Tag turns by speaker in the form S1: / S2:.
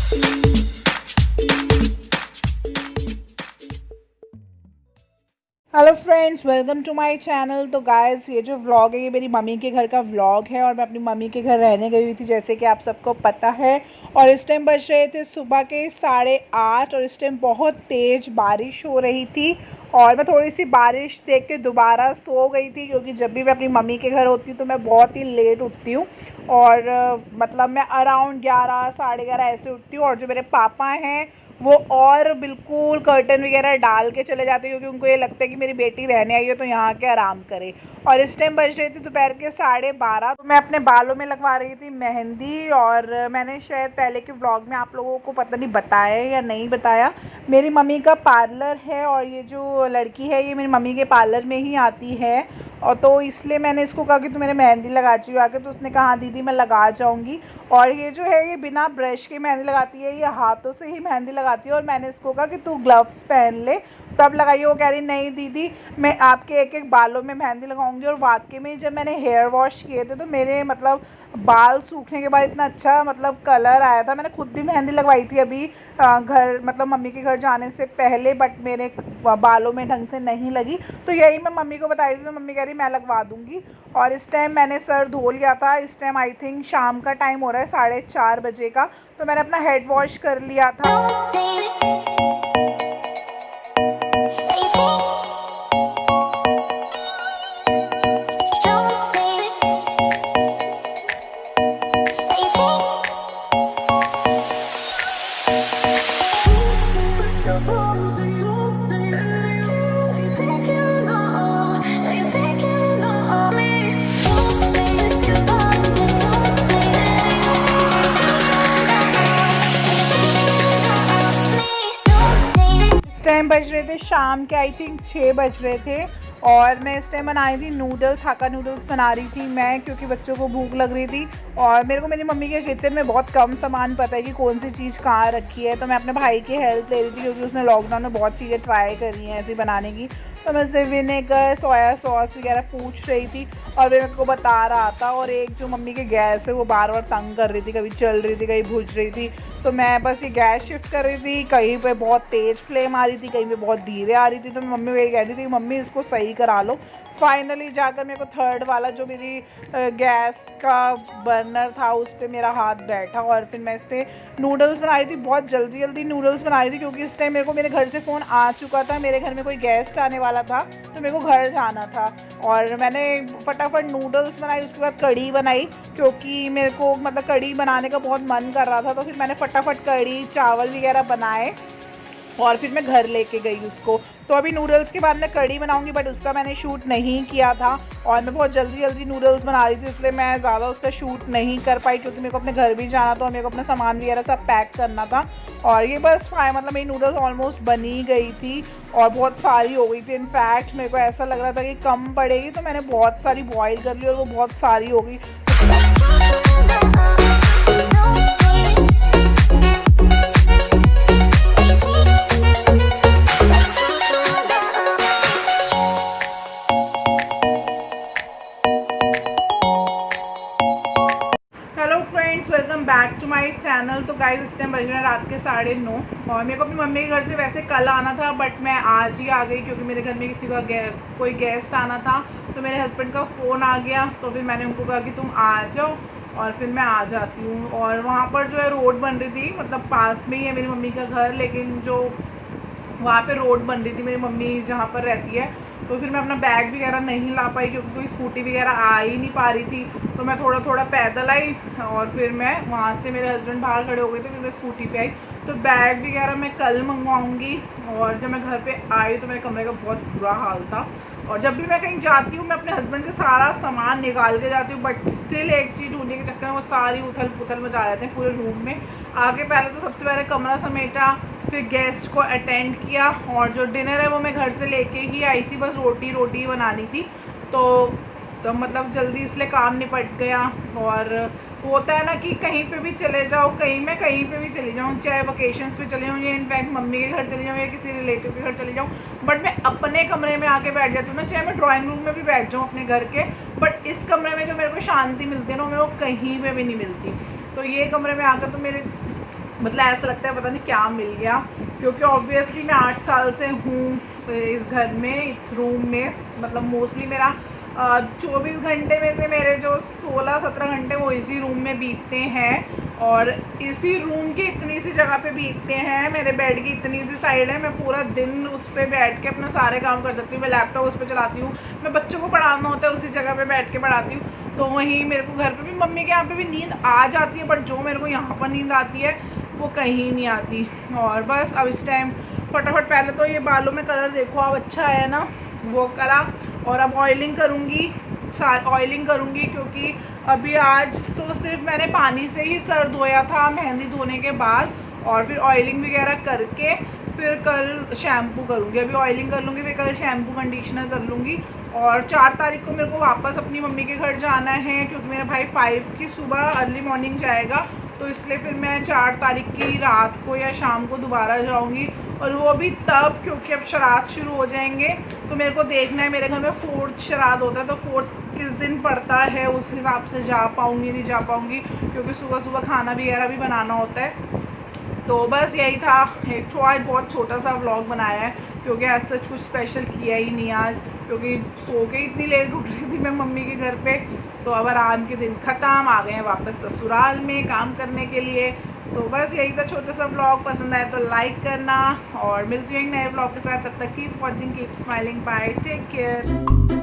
S1: Hello friends, welcome to my channel. तो guys, ये जो व्लॉग है ये मेरी मम्मी के घर का व्लॉग है और मैं अपनी मम्मी के घर रहने गई हुई थी, जैसे कि आप सबको पता है। और इस टाइम बज रहे थे सुबह के 8:30 और इस टाइम बहुत तेज़ बारिश हो रही थी। और मैं थोड़ी सी बारिश देख के दोबारा सो गई थी, क्योंकि जब भी मैं अपनी मम्मी के घर होती हूँ तो मैं बहुत ही लेट उठती हूँ। और मतलब मैं अराउंड 11 11:30 ऐसे उठती हूँ। और जो मेरे पापा हैं वो और बिल्कुल कर्टन वगैरह डाल के चले जाते हैं, क्योंकि उनको ये लगता है कि मेरी बेटी रहने आई है तो यहाँ के आराम करे। और इस टाइम बज रही थी दोपहर के 12:30। तो मैं अपने बालों में लगवा रही थी मेहंदी। और मैंने शायद पहले के व्लॉग में आप लोगों को पता नहीं बताया या नहीं बताया, मेरी मम्मी का पार्लर है और ये जो लड़की है ये मेरी मम्मी के पार्लर में ही आती है। और तो इसलिए मैंने इसको कहा कि तू मेरे मेहंदी लगा चाहिए आके, तो उसने कहा हाँ दीदी मैं लगा जाऊँगी। और ये जो है ये बिना ब्रश के मेहंदी लगाती है, ये हाथों से ही मेहंदी लगाती है। और मैंने इसको कहा कि तू ग्लव्स पहन ले तब लगाइए। वो कह रही नहीं दीदी मैं आपके एक एक बालों में मेहंदी लगाऊंगी। और वाकई में जब मैंने हेयर वॉश किए थे तो मेरे मतलब बाल सूखने के बाद इतना अच्छा मतलब कलर आया था। मैंने खुद भी मेहंदी लगवाई थी अभी घर मतलब मम्मी के घर जाने से पहले, बट मेरे बालों में ढंग से नहीं लगी। तो यही मैं मम्मी को बता रही थी, तो मम्मी कह रही मैं लगवा दूंगी। और इस टाइम मैंने सर धो लिया था। इस टाइम आई थिंक शाम का टाइम हो रहा है 4:30 बजे का। तो मैंने अपना हेड वॉश कर लिया था। टाइम बज रहे थे शाम के आई थिंक 6 बज रहे थे। और मैं इस टाइम बना रही थी नूडल्स, हाक्का नूडल्स बना रही थी मैं, क्योंकि बच्चों को भूख लग रही थी। और मेरे को मेरी मम्मी के किचन में बहुत कम सामान पता है कि कौन सी चीज़ कहाँ रखी है। तो मैं अपने भाई की हेल्प ले रही थी, क्योंकि उसने लॉकडाउन में बहुत चीज़ें ट्राई करी हैं ऐसी बनाने की। तो मैं उससे विनेगर सोया सॉस वगैरह पूछ रही थी और वे मेरे को बता रहा था। और एक जो मम्मी के गैस है वो बार बार तंग कर रही थी, कभी चल रही थी कहीं बुझ रही थी। तो मैं बस ये गैस शिफ्ट कर रही थी, कहीं पे बहुत तेज़ फ्लेम आ रही थी, कहीं पे बहुत धीरे आ रही थी। तो मम्मी मेरी कह रही थी मम्मी इसको सही करा लो। फाइनली जाकर मेरे को थर्ड वाला जो मेरी गैस का बर्नर था उस पर मेरा हाथ बैठा। और फिर मैं इस पर नूडल्स बना रही थी, बहुत जल्दी जल्दी नूडल्स बना रही थी, क्योंकि इस टाइम मेरे को मेरे घर से फ़ोन आ चुका था, मेरे घर में कोई गेस्ट आने वाला था तो मेरे को घर जाना था। और मैंने फटाफट नूडल्स बनाई, उसके बाद कढ़ी बनाई, क्योंकि मेरे को मतलब कढ़ी बनाने का बहुत मन कर रहा था। तो फिर मैंने फटाफट कढ़ी चावल वगैरह बनाए और फिर मैं घर लेके गई उसको। तो अभी नूडल्स के बाद मैं कढ़ी बनाऊंगी, बट उसका मैंने शूट नहीं किया था। और मैं बहुत जल्दी जल्दी नूडल्स बना रही थी, इसलिए मैं ज़्यादा उसका शूट नहीं कर पाई, क्योंकि मेरे को अपने घर भी जाना था और मेरे को अपना सामान वगैरह सब पैक करना था। और ये बस मतलब मेरी नूडल्स ऑलमोस्ट बनी गई थी और बहुत सारी हो गई थी। इनफैक्ट मेरे को ऐसा लग रहा था कि कम पड़ेगी, तो मैंने बहुत सारी बॉईल कर ली और वो बहुत सारी हो गई। Hello friends, welcome back to my channel. तो गाइस इस टाइम बज रहे हैं रात के 9:30 और मेरे को अपनी मम्मी के घर से वैसे कल आना था, बट मैं आज ही आ गई, क्योंकि मेरे घर में किसी का कोई गेस्ट आना था। तो मेरे हस्बैंड का फ़ोन आ गया, तो फिर मैंने उनको कहा कि तुम आ जाओ और फिर मैं आ जाती हूँ। और वहाँ पर जो है रोड बन रही थी, मतलब पास में ही है मेरी मम्मी का घर, लेकिन जो वहाँ पे रोड बन रही थी मेरी मम्मी जहाँ पर रहती है। तो फिर मैं अपना बैग वगैरह नहीं ला पाई, क्योंकि कोई स्कूटी वगैरह आ ही नहीं पा रही थी। तो मैं थोड़ा थोड़ा पैदल आई और फिर मैं वहाँ से मेरे हस्बैंड बाहर खड़े हो गए थे, फिर मैं स्कूटी पे आई। तो बैग वगैरह मैं कल मंगवाऊँगी। और जब मैं घर पे आई तो मेरे कमरे का बहुत बुरा हाल था। और जब भी मैं कहीं जाती हूँ मैं अपने हस्बैंड का सारा सामान निकाल के जाती हूँ, बट स्टिल एक चीज़ ढूंढने के चक्कर में वो सारी उथल पुथल मचा जाते हैं पूरे रूम में। आगे पहले तो सबसे पहले कमरा समेटा, फिर गेस्ट को अटेंड किया। और जो डिनर है वो मैं घर से लेके ही आई थी, बस रोटी बनानी थी। तो मतलब जल्दी इसलिए काम निपट गया। और होता है ना कि कहीं पे भी चले जाओ, मैं कहीं पे भी चली जाऊँ, चाहे वकेशंस पे चले जाऊँ या इनफैक्ट मम्मी के घर चली जाऊँ या किसी रिलेटिव के घर चली जाऊँ, बट मैं अपने कमरे में आके बैठ जाती हूँ ना, चाहे मैं ड्राइंग रूम में भी बैठ जाऊँ अपने घर के, बट इस कमरे में जो मेरे को शांति मिलती है ना, मेरे को कहीं पे भी नहीं मिलती। तो ये कमरे में आकर तो मेरे मतलब ऐसा लगता है पता नहीं क्या मिल गया, क्योंकि ऑब्वियसली मैं 8 साल से हूँ इस घर में, इस रूम में। मतलब मोस्टली मेरा 24 घंटे में से मेरे जो 16-17 घंटे वो इसी रूम में बीतते हैं, और इसी रूम की इतनी सी जगह पे बीतते हैं। मेरे बेड की इतनी सी साइड है, मैं पूरा दिन उस पर बैठ के अपने सारे काम कर सकती हूँ। मैं लैपटॉप उस पर चलाती हूँ, मैं बच्चों को पढ़ाना होता है उसी जगह पे बैठ के पढ़ाती हूँ। तो वहीं मेरे को घर पे भी, मम्मी के यहाँ पे भी नींद आ जाती है, बट जो मेरे को यहाँ पर नींद आती है वो कहीं नहीं आती। और बस अब इस टाइम फटाफट पहले तो ये बालों में कलर देखो अब अच्छा है ना, वो करा, और अब ऑयलिंग करूँगी, ऑयलिंग करूँगी, क्योंकि अभी आज तो सिर्फ मैंने पानी से ही सर धोया था मेहंदी धोने के बाद, और फिर ऑयलिंग वगैरह करके फिर कल शैम्पू करूँगी। अभी ऑयलिंग कर लूँगी, फिर कल शैम्पू कंडीशनर कर लूँगी। और 4 तारीख को मेरे को वापस अपनी मम्मी के घर जाना है, क्योंकि मेरा भाई 5 की सुबह अर्ली मॉर्निंग जाएगा, तो इसलिए फिर मैं 4 तारीख की रात को या शाम को दोबारा जाऊंगी। और वो भी तब, क्योंकि अब श्राद्ध शुरू हो जाएंगे, तो मेरे को देखना है, मेरे घर में 4th श्राद्ध होता है, तो 4th किस दिन पड़ता है उस हिसाब से जा पाऊँगी नहीं जा पाऊँगी, क्योंकि सुबह सुबह खाना वगैरह भी बनाना होता है। तो बस यही था, एक आज बहुत छोटा सा व्लॉग बनाया है, क्योंकि आज सच कुछ स्पेशल किया ही नहीं आज, क्योंकि सो के इतनी लेट उठ रही थी मैं मम्मी के घर पे। तो अब आराम के दिन ख़त्म, आ गए हैं वापस ससुराल में काम करने के लिए। तो बस यही था छोटा सा व्लॉग, पसंद आए तो लाइक करना, और मिलती हूँ एक नए व्लॉग के साथ। तब तक keep watching, keep smiling, bye, take care.